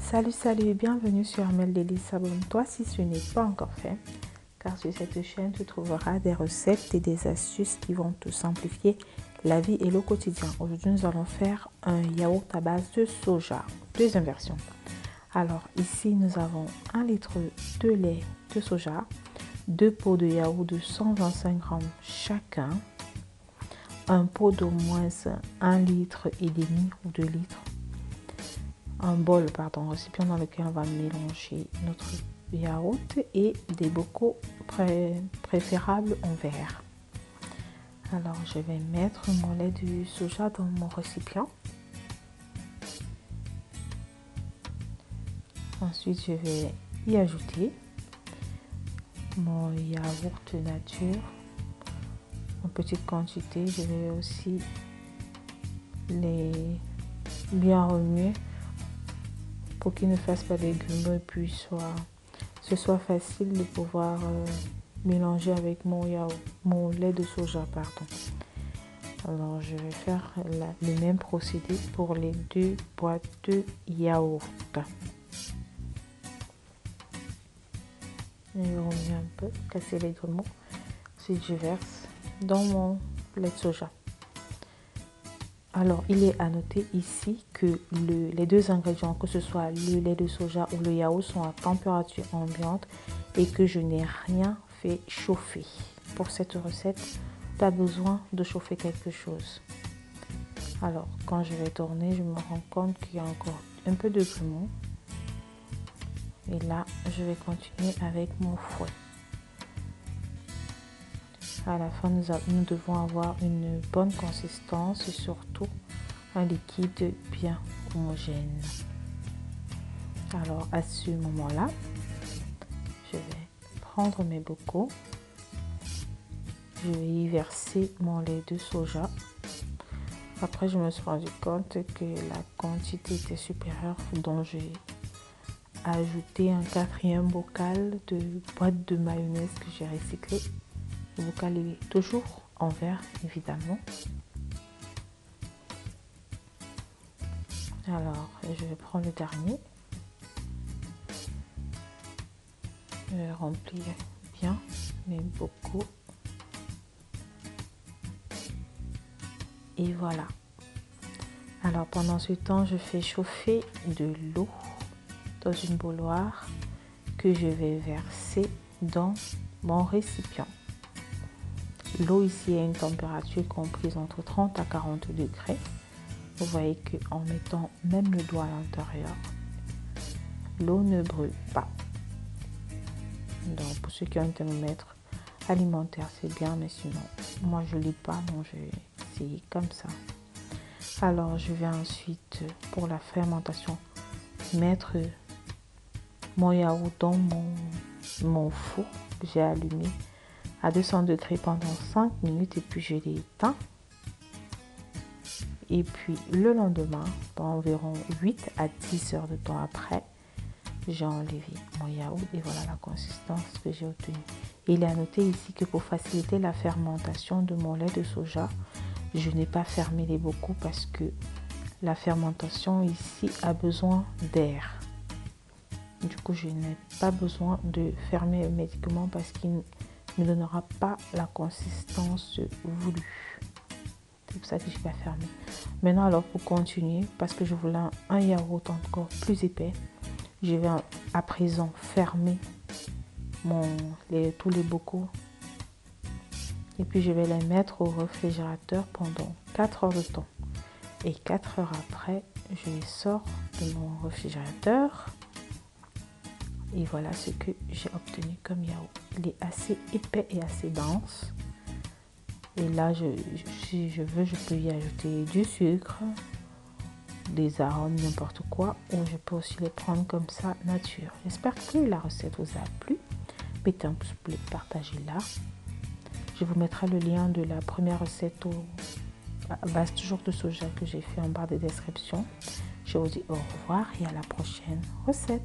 Salut, bienvenue sur Amel Délices. Abonne-toi si ce n'est pas encore fait, car sur cette chaîne, tu trouveras des recettes et des astuces qui vont te simplifier la vie et le quotidien. Aujourd'hui, nous allons faire un yaourt à base de soja, deuxième version. Alors ici, nous avons 1 litre de lait de soja, 2 pots de yaourt de 125 grammes chacun, un pot d'au moins 1,5 litre ou 2 litres, un récipient dans lequel on va mélanger notre yaourt et des bocaux préférables en verre. Alors je vais mettre mon lait de soja dans mon récipient. Ensuite je vais y ajouter mon yaourt nature en petite quantité. Je vais aussi les bien remuer pour qu'il ne fasse pas des grumeaux et puis ce soit facile de pouvoir mélanger avec mon lait de soja. Alors je vais faire le même procédé pour les 2 boîtes de yaourt. Je remets un peu, casser les grumeaux. Ensuite je verse dans mon lait de soja. Alors, il est à noter ici que les deux ingrédients, que ce soit le lait de soja ou le yaourt, sont à température ambiante et que je n'ai rien fait chauffer. Pour cette recette, tu as besoin de chauffer quelque chose. Alors, quand je vais tourner, je me rends compte qu'il y a encore un peu de grumeaux. Et là, je vais continuer avec mon fouet. À la fin, nous devons avoir une bonne consistance et surtout un liquide bien homogène. Alors, à ce moment-là, je vais prendre mes bocaux. Je vais y verser mon lait de soja. Après, je me suis rendu compte que la quantité était supérieure, donc j'ai ajouté un 4e bocal de boîte de mayonnaise que j'ai recyclé. Le bocal est toujours en verre, évidemment. Alors, je vais prendre le dernier. Je vais remplir bien mes bocaux. Et voilà. Alors, pendant ce temps, je fais chauffer de l'eau dans une bouilloire que je vais verser dans mon récipient. L'eau ici a une température comprise entre 30 à 40 degrés. Vous voyez qu'en mettant même le doigt à l'intérieur, l'eau ne brûle pas. Donc pour ceux qui ont un thermomètre alimentaire, c'est bien, mais sinon, moi je ne lis pas, donc je vais essayer comme ça. Alors je vais ensuite, pour la fermentation, mettre mon yaourt dans mon four que j'ai allumé à 200 degrés pendant 5 minutes et puis je l'ai éteint. Et puis le lendemain, dans environ 8 à 10 heures de temps après, j'ai enlevé mon yaourt et voilà la consistance que j'ai obtenue. Il est à noter ici que pour faciliter la fermentation de mon lait de soja, je n'ai pas fermé les bocaux parce que la fermentation ici a besoin d'air. Du coup, je n'ai pas besoin de fermer hermétiquement parce qu'il ne donnera pas la consistance voulue. C'est pour ça que je n'ai pas fermé. Maintenant, alors pour continuer, parce que je voulais un yaourt encore plus épais, je vais à présent fermer tous les bocaux. Et puis je vais les mettre au réfrigérateur pendant 4 heures de temps. Et 4 heures après, je les sors de mon réfrigérateur. Et voilà ce que j'ai obtenu comme yaourt. Il est assez épais et assez dense. Et là, si je veux, je peux y ajouter du sucre, des arômes, n'importe quoi. Ou je peux aussi les prendre comme ça, nature. J'espère que la recette vous a plu. Mettez un pouce bleu, partagez-la. Je vous mettrai le lien de la première recette à base toujours de soja que j'ai fait en barre de description. Je vous dis au revoir et à la prochaine recette.